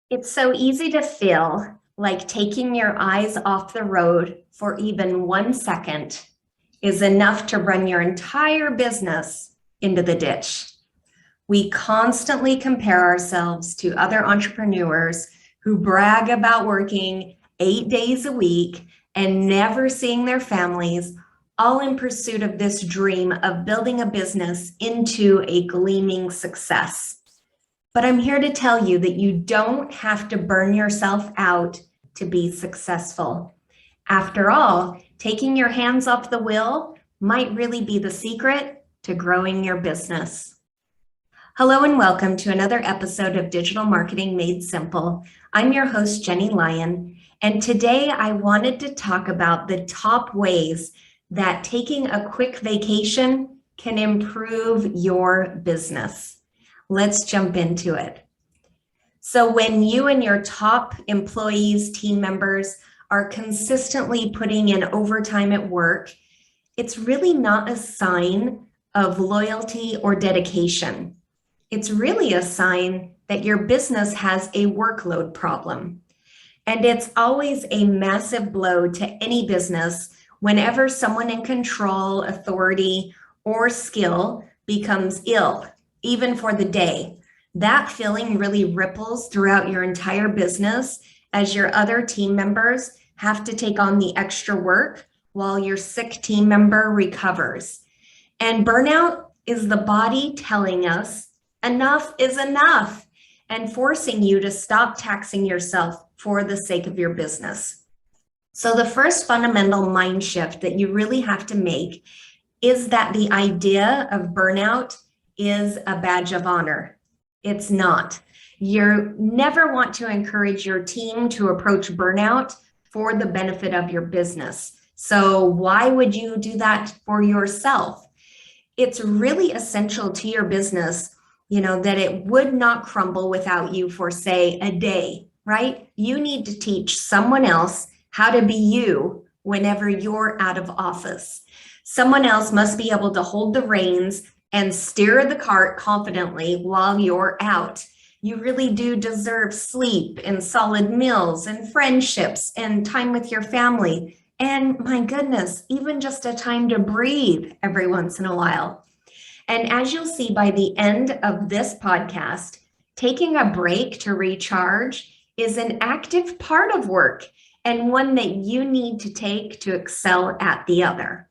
It's so easy to feel like taking your eyes off the road for even 1 second is enough to run your entire business into the ditch. We constantly compare ourselves to other entrepreneurs who brag about working 8 days a week and never seeing their families, all in pursuit of this dream of building a business into a gleaming success. But I'm here to tell you that you don't have to burn yourself out to be successful. After all, taking your hands off the wheel might really be the secret to growing your business. Hello and welcome to another episode of Digital Marketing Made Simple. I'm your host, Jennie Lyon, and today I wanted to talk about the top ways that taking a quick vacation can improve your business. Let's jump into it. So when you and your top employees, team members are consistently putting in overtime at work, it's really not a sign of loyalty or dedication. It's really a sign that your business has a workload problem. And it's always a massive blow to any business whenever someone in control, authority, or skill becomes ill, even for the day. That feeling really ripples throughout your entire business as your other team members have to take on the extra work while your sick team member recovers. And burnout is the body telling us enough is enough and forcing you to stop taxing yourself for the sake of your business. So the first fundamental mind shift that you really have to make is that the idea of burnout is a badge of honor. It's not. You never want to encourage your team to approach burnout for the benefit of your business. So why would you do that for yourself? It's really essential to your business, that it would not crumble without you for, say, a day, right? You need to teach someone else how to be you whenever you're out of office. Someone else must be able to hold the reins and steer the cart confidently while you're out. You really do deserve sleep and solid meals and friendships and time with your family. And my goodness, even just a time to breathe every once in a while. And as you'll see by the end of this podcast, taking a break to recharge is an active part of work and one that you need to take to excel at the other.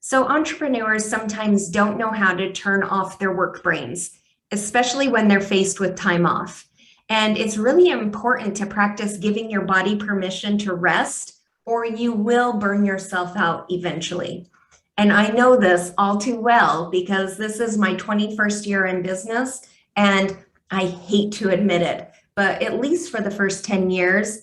So entrepreneurs sometimes don't know how to turn off their work brains, especially when they're faced with time off. And it's really important to practice giving your body permission to rest, or you will burn yourself out eventually. And I know this all too well because this is my 21st year in business, and I hate to admit it, but at least for the first 10 years,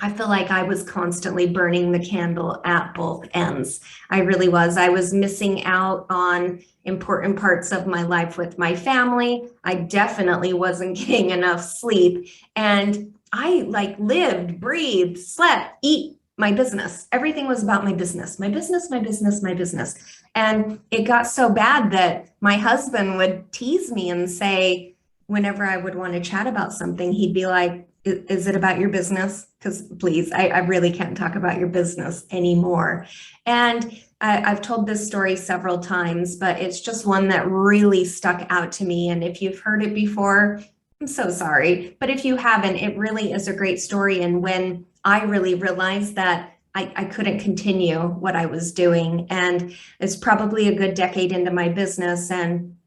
I feel like I was constantly burning the candle at both ends. I really was. I was missing out on important parts of my life with my family. I definitely wasn't getting enough sleep. And I lived, breathed, slept, eat my business. Everything was about my business, my business, my business, my business. And it got so bad that my husband would tease me and say, whenever I would want to chat about something, he'd be like, is it about your business? Because please, I really can't talk about your business anymore. And I've told this story several times, but it's just one that really stuck out to me. And if you've heard it before, I'm so sorry. But if you haven't, it really is a great story. And when I really realized that I couldn't continue what I was doing, and it's probably a good decade into my business, and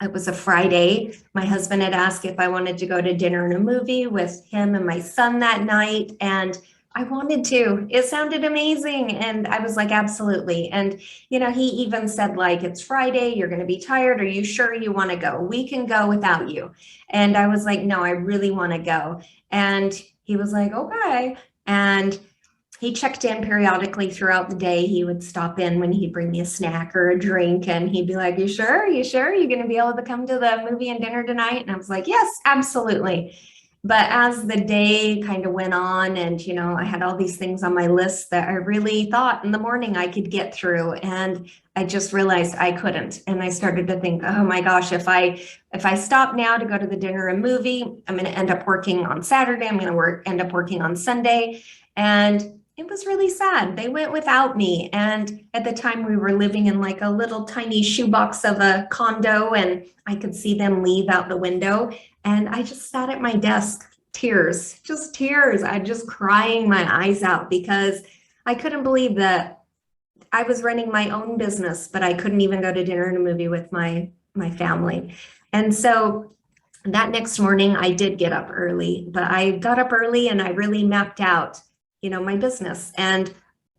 it was a Friday. My husband had asked if I wanted to go to dinner and a movie with him and my son that night. And I wanted to. It sounded amazing. And I was like, absolutely. And, he even said, it's Friday. You're going to be tired. Are you sure you want to go? We can go without you. And I was like, no, I really want to go. And he was like, okay. And he checked in periodically throughout the day. He would stop in when he'd bring me a snack or a drink, and he'd be like, you sure? You're going to be able to come to the movie and dinner tonight? And I was like, yes, absolutely. But as the day kind of went on and, I had all these things on my list that I really thought in the morning I could get through. And I just realized I couldn't. And I started to think, oh my gosh, if I stop now to go to the dinner and movie, I'm going to end up working on Saturday. I'm going to end up working on Sunday. And it was really sad. They went without me. And at the time we were living in like a little tiny shoebox of a condo, and I could see them leave out the window. And I just sat at my desk, just tears. I just crying my eyes out because I couldn't believe that I was running my own business, but I couldn't even go to dinner and a movie with my family. And so that next morning I did get up early, but I got up early and I really mapped out my business. And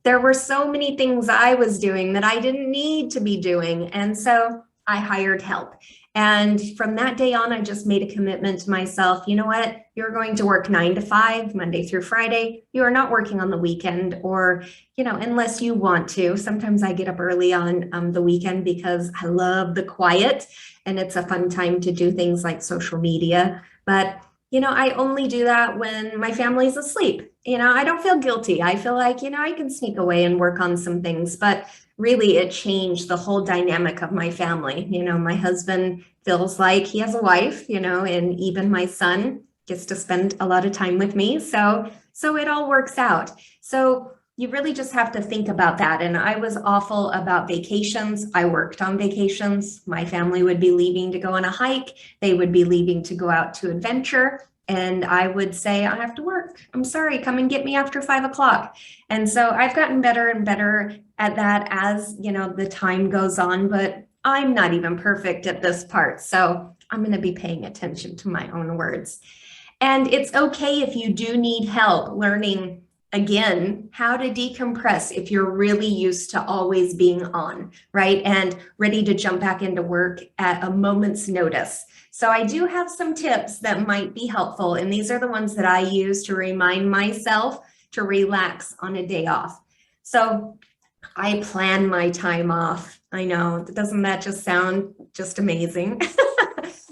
there were so many things I was doing that I didn't need to be doing. And so I hired help. And from that day on, I just made a commitment to myself. You know what? You're going to work 9 to 5, Monday through Friday. You are not working on the weekend or, unless you want to. Sometimes I get up early on the weekend because I love the quiet and it's a fun time to do things like social media. But I only do that when my family's asleep. I don't feel guilty. I feel like, I can sneak away and work on some things, but really it changed the whole dynamic of my family. My husband feels like he has a wife, and even my son gets to spend a lot of time with me. So it all works out. So you really just have to think about that. And I was awful about vacations. I worked on vacations. My family would be leaving to go on a hike. They would be leaving to go out to adventure. And I would say, I have to work. I'm sorry, come and get me after 5 o'clock. And so I've gotten better and better at that as, the time goes on, but I'm not even perfect at this part. So I'm going to be paying attention to my own words. And it's okay if you do need help learning again, how to decompress if you're really used to always being on, right? And ready to jump back into work at a moment's notice. So I do have some tips that might be helpful. And these are the ones that I use to remind myself to relax on a day off. So I plan my time off. I know, doesn't that just sound just amazing?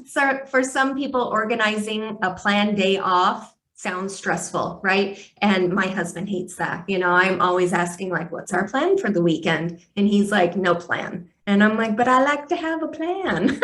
So for some people, organizing a planned day off sounds stressful, right? And my husband hates that. I'm always asking like, what's our plan for the weekend? And he's like, no plan. And I'm like, but I like to have a plan.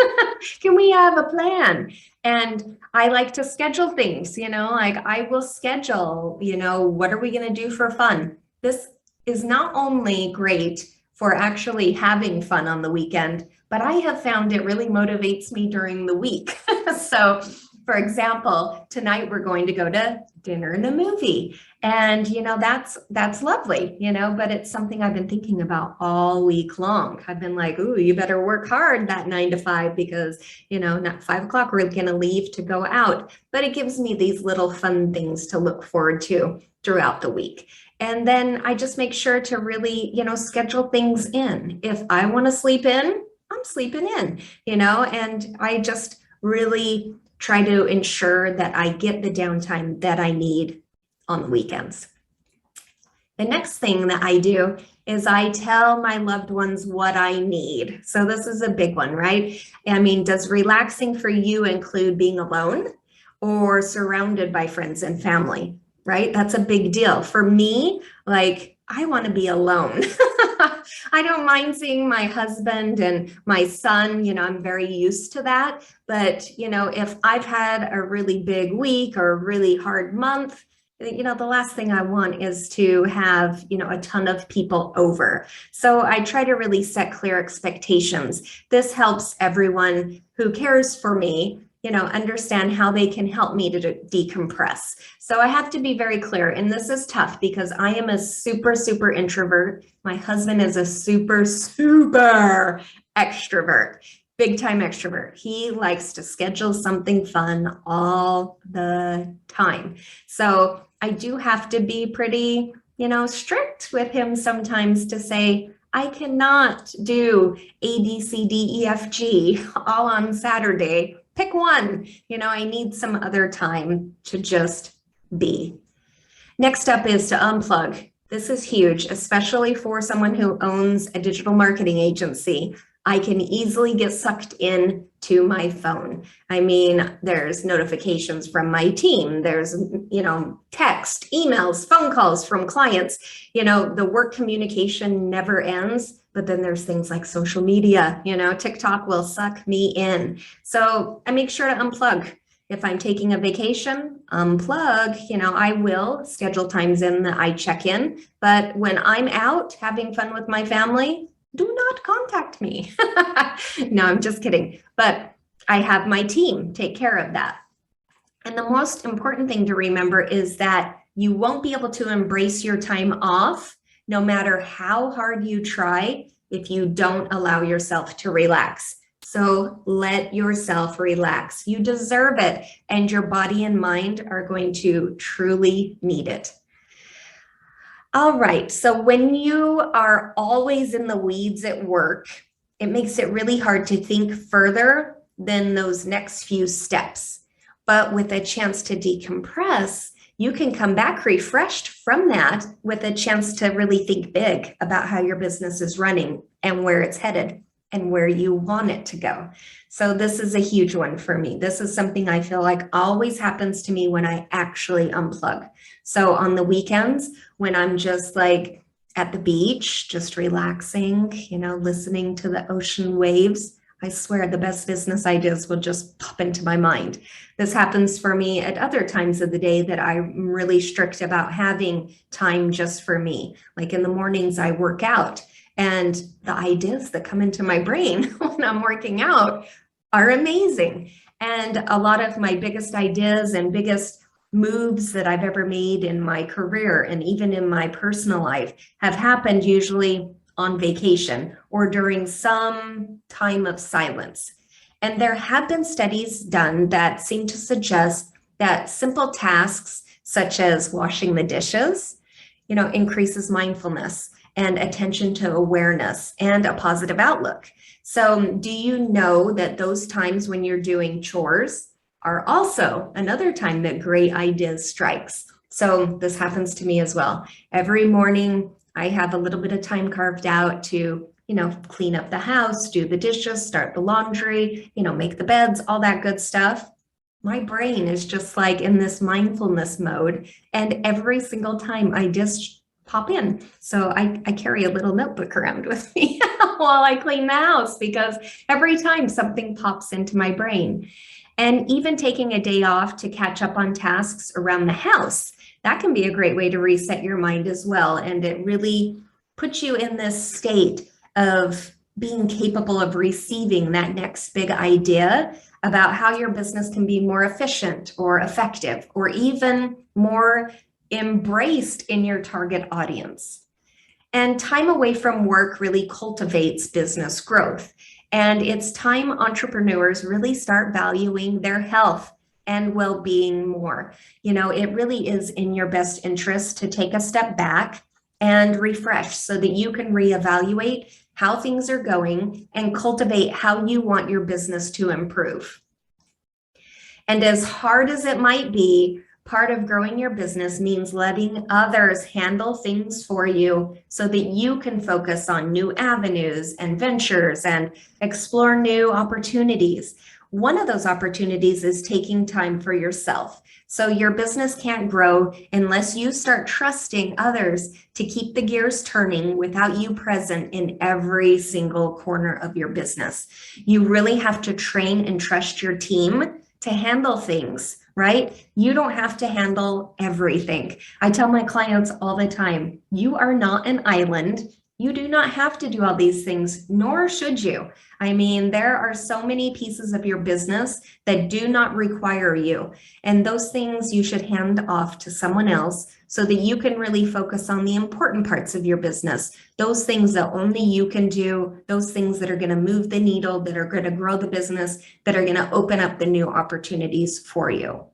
Can we have a plan? And I like to schedule things, like I will schedule, what are we going to do for fun? This is not only great for actually having fun on the weekend, but I have found it really motivates me during the week. So for example, tonight we're going to go to dinner and a movie. And, that's lovely, but it's something I've been thinking about all week long. I've been like, ooh, you better work hard that 9 to 5 because, not 5 o'clock, we're going to leave to go out. But it gives me these little fun things to look forward to throughout the week. And then I just make sure to really, schedule things in. If I want to sleep in, I'm sleeping in, and I just really try to ensure that I get the downtime that I need on the weekends. The next thing that I do is I tell my loved ones what I need. So this is a big one, right? I mean, does relaxing for you include being alone or surrounded by friends and family, right? That's a big deal. For me, like, I want to be alone. I don't mind seeing my husband and my son, I'm very used to that. But, if I've had a really big week or a really hard month, the last thing I want is to have, a ton of people over. So I try to really set clear expectations. This helps everyone who cares for me, understand how they can help me to decompress. So I have to be very clear. And this is tough because I am a super, super introvert. My husband is a super, super extrovert, big time extrovert. He likes to schedule something fun all the time. So I do have to be pretty, strict with him sometimes to say, I cannot do A, B, C, D, E, F, G all on Saturday. Pick one. I need some other time to just be. Next up is to unplug. This is huge, especially for someone who owns a digital marketing agency. I can easily get sucked in to my phone. I mean, there's notifications from my team. There's, text, emails, phone calls from clients. The work communication never ends. But then there's things like social media, TikTok will suck me in. So I make sure to unplug. If I'm taking a vacation, unplug, I will schedule times in that I check in. But when I'm out having fun with my family, do not contact me. No, I'm just kidding. But I have my team take care of that. And the most important thing to remember is that you won't be able to embrace your time off, no matter how hard you try, if you don't allow yourself to relax. So let yourself relax. You deserve it, and your body and mind are going to truly need it. All right, so when you are always in the weeds at work, it makes it really hard to think further than those next few steps. But with a chance to decompress, you can come back refreshed from that with a chance to really think big about how your business is running and where it's headed and where you want it to go. So this is a huge one for me. This is something I feel like always happens to me when I actually unplug. So on the weekends, when I'm just like at the beach, just relaxing, listening to the ocean waves, I swear the best business ideas will just pop into my mind. This happens for me at other times of the day that I'm really strict about having time just for me. Like in the mornings, I work out, and the ideas that come into my brain when I'm working out are amazing. And a lot of my biggest ideas and biggest moves that I've ever made in my career and even in my personal life have happened usually on vacation or during some time of silence. And there have been studies done that seem to suggest that simple tasks such as washing the dishes, increases mindfulness and attention to awareness and a positive outlook. So do you know that those times when you're doing chores are also another time that great ideas strikes? So this happens to me as well. Every morning, I have a little bit of time carved out to, clean up the house, do the dishes, start the laundry, make the beds, all that good stuff. My brain is just like in this mindfulness mode. And every single time I just pop in. So I carry a little notebook around with me while I clean the house, because every time something pops into my brain. And even taking a day off to catch up on tasks around the house, that can be a great way to reset your mind as well. And it really puts you in this state of being capable of receiving that next big idea about how your business can be more efficient or effective or even more embraced in your target audience. And time away from work really cultivates business growth. And it's time entrepreneurs really start valuing their health and well-being more. It really is in your best interest to take a step back and refresh so that you can reevaluate how things are going and cultivate how you want your business to improve. And as hard as it might be, part of growing your business means letting others handle things for you so that you can focus on new avenues and ventures and explore new opportunities. One of those opportunities is taking time for yourself. So your business can't grow unless you start trusting others to keep the gears turning without you present in every single corner of your business. You really have to train and trust your team to handle things, right? You don't have to handle everything. I tell my clients all the time, you are not an island. You do not have to do all these things, nor should you. I mean, there are so many pieces of your business that do not require you. And those things you should hand off to someone else so that you can really focus on the important parts of your business. Those things that only you can do, those things that are going to move the needle, that are going to grow the business, that are going to open up the new opportunities for you.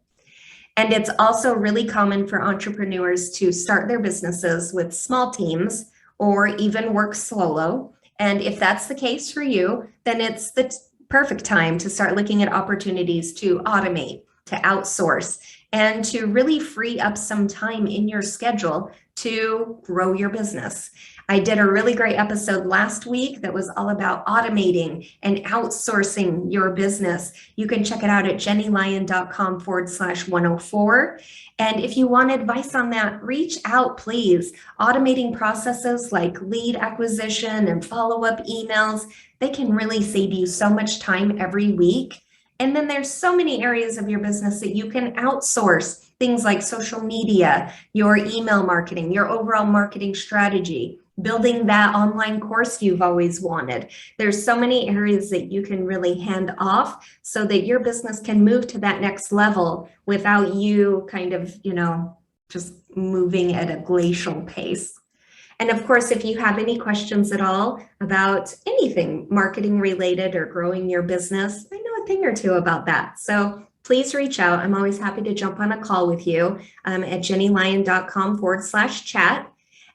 And it's also really common for entrepreneurs to start their businesses with small teams or even work solo. And if that's the case for you, then it's the perfect time to start looking at opportunities to automate, to outsource, and to really free up some time in your schedule to grow your business. I did a really great episode last week that was all about automating and outsourcing your business. You can check it out at jennielyon.com/104. And if you want advice on that, reach out, please. Automating processes like lead acquisition and follow-up emails, they can really save you so much time every week. And then there's so many areas of your business that you can outsource, things like social media, your email marketing, your overall marketing strategy, building that online course you've always wanted. There's so many areas that you can really hand off so that your business can move to that next level without you kind of, just moving at a glacial pace. And of course, if you have any questions at all about anything marketing related or growing your business, I know a thing or two about that. So please reach out. I'm always happy to jump on a call with you at jennielyon.com/chat.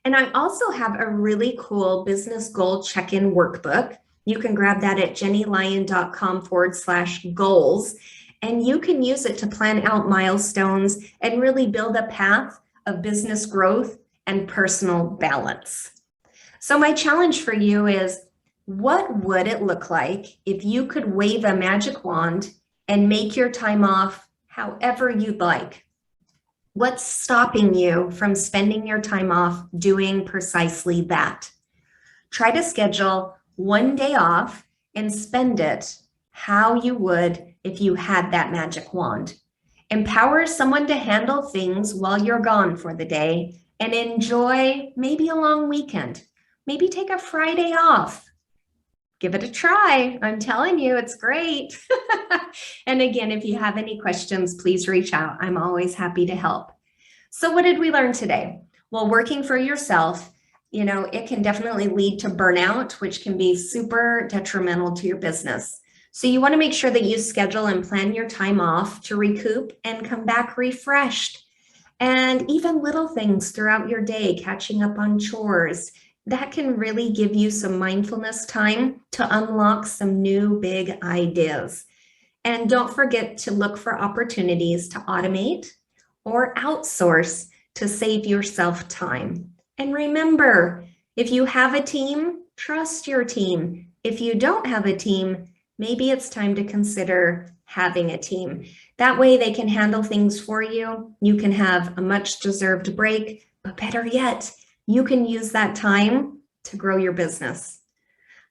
And I also have a really cool business goal check-in workbook. You can grab that at jennielyon.com/goals. And you can use it to plan out milestones and really build a path of business growth and personal balance. So my challenge for you is, what would it look like if you could wave a magic wand and make your time off however you'd like? What's stopping you from spending your time off doing precisely that? Try to schedule one day off and spend it how you would if you had that magic wand. Empower someone to handle things while you're gone for the day, and enjoy maybe a long weekend. Maybe take a Friday off. Give it a try. I'm telling you, it's great. And again, if you have any questions, please reach out. I'm always happy to help. So what did we learn today? Well, working for yourself, it can definitely lead to burnout, which can be super detrimental to your business. So you want to make sure that you schedule and plan your time off to recoup and come back refreshed. And even little things throughout your day, catching up on chores, that can really give you some mindfulness time to unlock some new big ideas. And don't forget to look for opportunities to automate or outsource to save yourself time. And remember, if you have a team, trust your team. If you don't have a team, maybe it's time to consider having a team. That way they can handle things for you. You can have a much deserved break, but better yet, you can use that time to grow your business.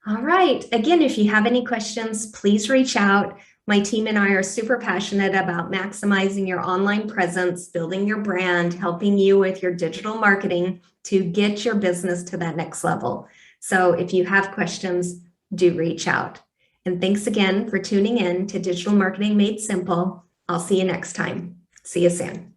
All right. Again, if you have any questions, please reach out. My team and I are super passionate about maximizing your online presence, building your brand, helping you with your digital marketing to get your business to that next level. So if you have questions, do reach out. And thanks again for tuning in to Digital Marketing Made Simple. I'll see you next time. See you soon.